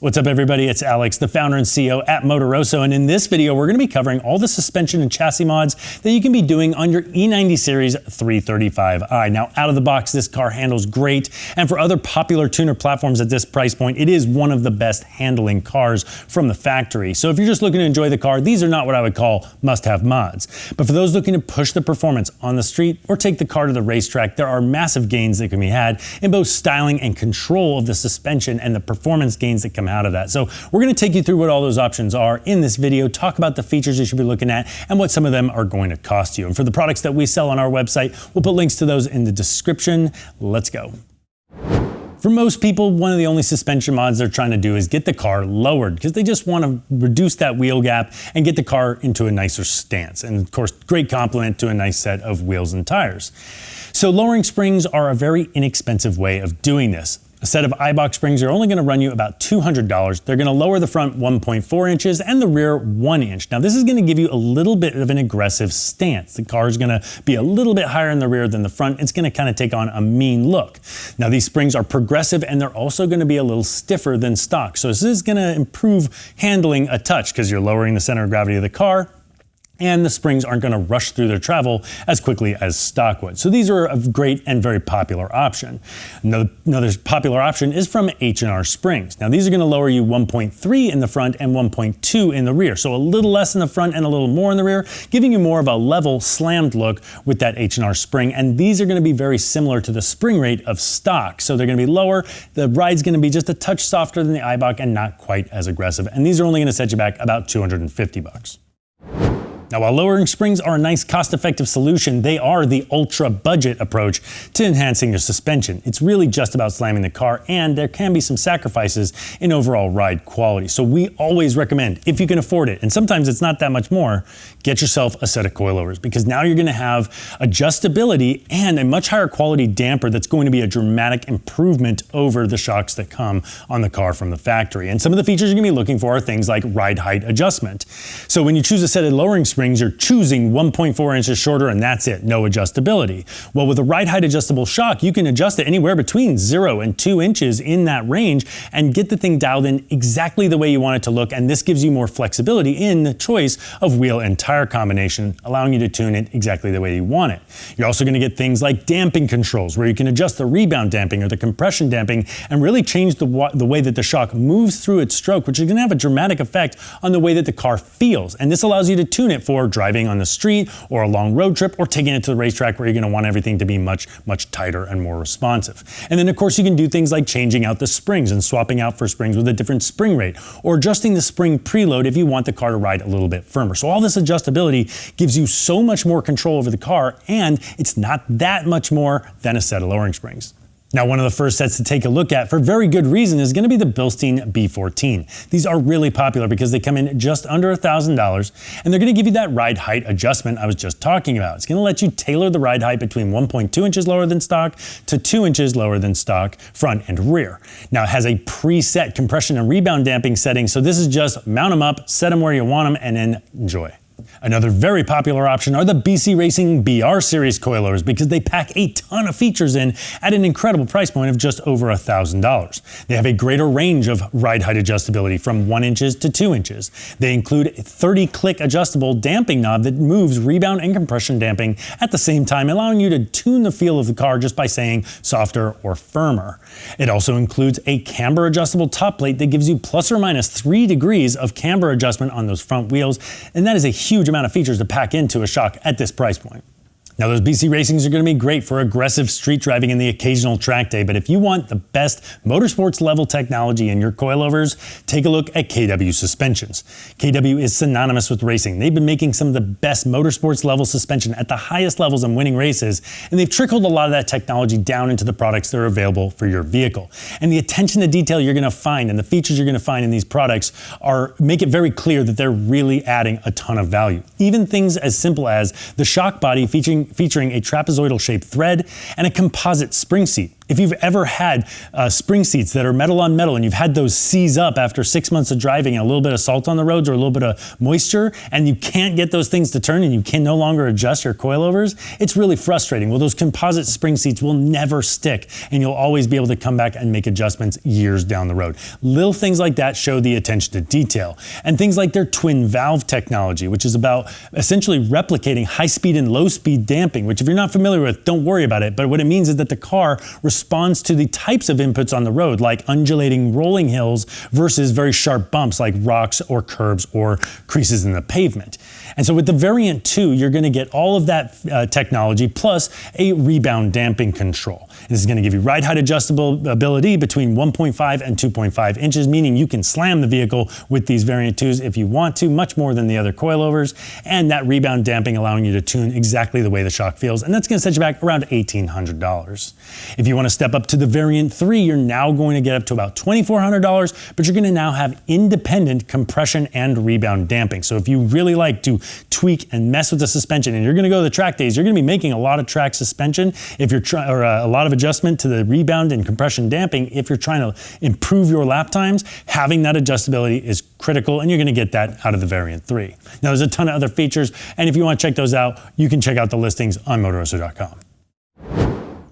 What's up everybody, it's Alex, the founder and CEO at Motoroso, and in this video we're going to be covering all the suspension and chassis mods that you can be doing on your E90 series 335i. Now out of the box this car handles great, and for other popular tuner platforms at this price point it is one of the best handling cars from the factory. So if you're just looking to enjoy the car, these are not what I would call must-have mods. But for those looking to push the performance on the street or take the car to the racetrack, there are massive gains that can be had in both styling and control of the suspension and the performance gains that come out of that. So we're going to take you through what all those options are in this video, talk about the features you should be looking at and what some of them are going to cost you. And for the products that we sell on our website, we'll put links to those in the description. Let's go. For most people, one of the only suspension mods they're trying to do is get the car lowered because they just want to reduce that wheel gap and get the car into a nicer stance. And of course, great complement to a nice set of wheels and tires. So lowering springs are a very inexpensive way of doing this. A set of iBox springs are only going to run you about $200. They're going to lower the front 1.4 inches and the rear 1 inch. Now this is going to give you a little bit of an aggressive stance. The car is going to be a little bit higher in the rear than the front. It's going to kind of take on a mean look. Now these springs are progressive and they're also going to be a little stiffer than stock. So this is going to improve handling a touch because you're lowering the center of gravity of the car, and the springs aren't going to rush through their travel as quickly as stock would. So these are a great and very popular option. Another popular option is from H&R Springs. Now these are going to lower you 1.3 in the front and 1.2 in the rear. So a little less in the front and a little more in the rear, giving you more of a level slammed look with that H&R spring. And these are going to be very similar to the spring rate of stock. So they're going to be lower. The ride's going to be just a touch softer than the iBox and not quite as aggressive. And these are only going to set you back about $250. Now, while lowering springs are a nice cost-effective solution, they are the ultra-budget approach to enhancing your suspension. It's really just about slamming the car, and there can be some sacrifices in overall ride quality. So we always recommend, if you can afford it, and sometimes it's not that much more, get yourself a set of coilovers, because now you're going to have adjustability and a much higher quality damper that's going to be a dramatic improvement over the shocks that come on the car from the factory. And some of the features you're going to be looking for are things like ride height adjustment. So when you choose a set of lowering springs, you're choosing 1.4 inches shorter and that's it, no adjustability. Well, with a ride height adjustable shock, you can adjust it anywhere between 0 and 2 inches in that range and get the thing dialed in exactly the way you want it to look. And this gives you more flexibility in the choice of wheel and tire combination, allowing you to tune it exactly the way you want it. You're also going to get things like damping controls, where you can adjust the rebound damping or the compression damping and really change the way that the shock moves through its stroke, which is going to have a dramatic effect on the way that the car feels. And this allows you to tune it for driving on the street or a long road trip or taking it to the racetrack where you're going to want everything to be much tighter and more responsive. And then of course you can do things like changing out the springs and swapping out for springs with a different spring rate, or adjusting the spring preload if you want the car to ride a little bit firmer. So all this adjustability gives you so much more control over the car, and it's not that much more than a set of lowering springs. Now, one of the first sets to take a look at, for very good reason, is going to be the Bilstein B14. These are really popular because they come in just under $1,000, and they're going to give you that ride height adjustment I was just talking about. It's going to let you tailor the ride height between 1.2 inches lower than stock to 2 inches lower than stock, front and rear. Now, it has a preset compression and rebound damping setting, so this is just mount them up, set them where you want them, and then enjoy. Another very popular option are the BC Racing BR Series coilovers because they pack a ton of features in at an incredible price point of just over $1,000. They have a greater range of ride height adjustability from 1 inches to 2 inches. They include a 30-click adjustable damping knob that moves rebound and compression damping at the same time, allowing you to tune the feel of the car just by saying softer or firmer. It also includes a camber adjustable top plate that gives you plus or minus 3 degrees of camber adjustment on those front wheels, and that is a huge amount of features to pack into a shock at this price point. Now those BC Racings are going to be great for aggressive street driving and the occasional track day, but if you want the best motorsports level technology in your coilovers, take a look at KW Suspensions. KW is synonymous with racing. They've been making some of the best motorsports level suspension at the highest levels and winning races, and they've trickled a lot of that technology down into the products that are available for your vehicle. And the attention to detail you're going to find and the features you're going to find in these products make it very clear that they're really adding a ton of value. Even things as simple as the shock body featuring a trapezoidal shaped thread and a composite spring seat. If you've ever had spring seats that are metal on metal and you've had those seize up after 6 months of driving and a little bit of salt on the roads or a little bit of moisture, and you can't get those things to turn and you can no longer adjust your coilovers, it's really frustrating. Well, those composite spring seats will never stick and you'll always be able to come back and make adjustments years down the road. Little things like that show the attention to detail. And things like their twin valve technology, which is about essentially replicating high speed and low speed damping, which if you're not familiar with, don't worry about it. But what it means is that the car responds to the types of inputs on the road, like undulating rolling hills versus very sharp bumps like rocks or curbs or creases in the pavement. And so with the Variant 2, you're going to get all of that technology plus a rebound damping control. This is going to give you ride height adjustable ability between 1.5 and 2.5 inches, meaning you can slam the vehicle with these Variant 2s if you want to, much more than the other coilovers, and that rebound damping allowing you to tune exactly the way the shock feels, and that's going to set you back around $1,800. If you want to step up to the Variant 3, you're now going to get up to about $2,400, but you're going to now have independent compression and rebound damping. So if you really like to tweak and mess with the suspension and you're going to go to the track days, you're going to be making a lot of track suspension if you're trying, or a lot of adjustment to the rebound and compression damping if you're trying to improve your lap times. Having that adjustability is critical, and you're going to get that out of the Variant 3. Now there's a ton of other features, and if you want to check those out, you can check out the listings on Motoroso.com.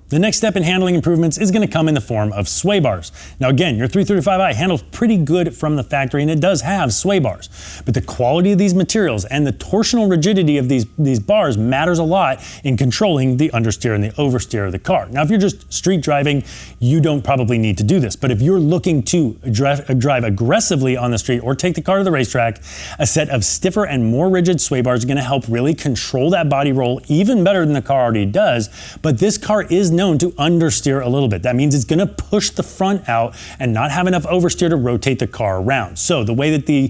The next step in handling improvements is going to come in the form of sway bars. Now again, your 335i handles pretty good from the factory and it does have sway bars, but the quality of these materials and the torsional rigidity of these bars matters a lot in controlling the understeer and the oversteer of the car. Now if you're just street driving, you don't probably need to do this, but if you're looking to drive aggressively on the street or take the car to the racetrack, a set of stiffer and more rigid sway bars are going to help really control that body roll even better than the car already does. But this car is known to understeer a little bit. That means it's going to push the front out and not have enough oversteer to rotate the car around. So the way that the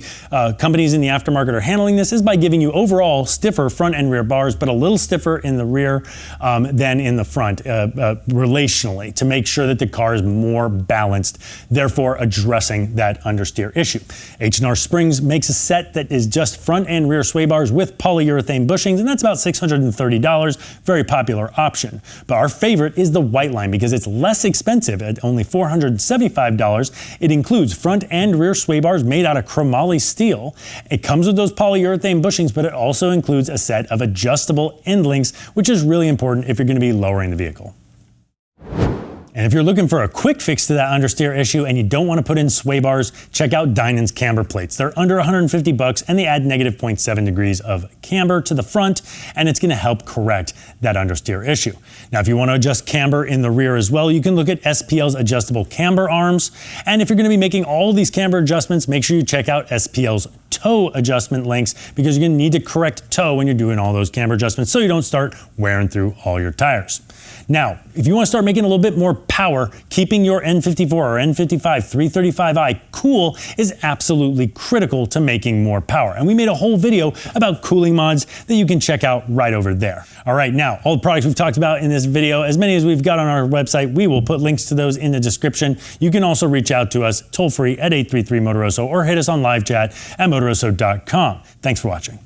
companies in the aftermarket are handling this is by giving you overall stiffer front and rear bars, but a little stiffer in the rear than in the front relationally, to make sure that the car is more balanced, therefore addressing that understeer issue. H&R Springs makes a set that is just front and rear sway bars with polyurethane bushings, and that's about $630, very popular option. But our favorite is the white line because it's less expensive at only $475. It includes front and rear sway bars made out of chromoly steel. It comes with those polyurethane bushings, but it also includes a set of adjustable end links, which is really important if you're going to be lowering the vehicle. And if you're looking for a quick fix to that understeer issue and you don't want to put in sway bars, check out Dynan's camber plates. They're under $150 and they add negative 0.7 degrees of camber to the front, and it's going to help correct that understeer issue. Now, if you want to adjust camber in the rear as well, you can look at SPL's adjustable camber arms. And if you're going to be making all these camber adjustments, make sure you check out SPL's toe adjustment links, because you're going to need to correct toe when you're doing all those camber adjustments so you don't start wearing through all your tires. Now, if you want to start making a little bit more power, keeping your N54 or N55 335i cool is absolutely critical to making more power. And we made a whole video about cooling mods that you can check out right over there. All right, now, all the products we've talked about in this video, as many as we've got on our website, we will put links to those in the description. You can also reach out to us toll-free at 833-MOTOROSO or hit us on live chat at Motoroso.com. Thanks for watching.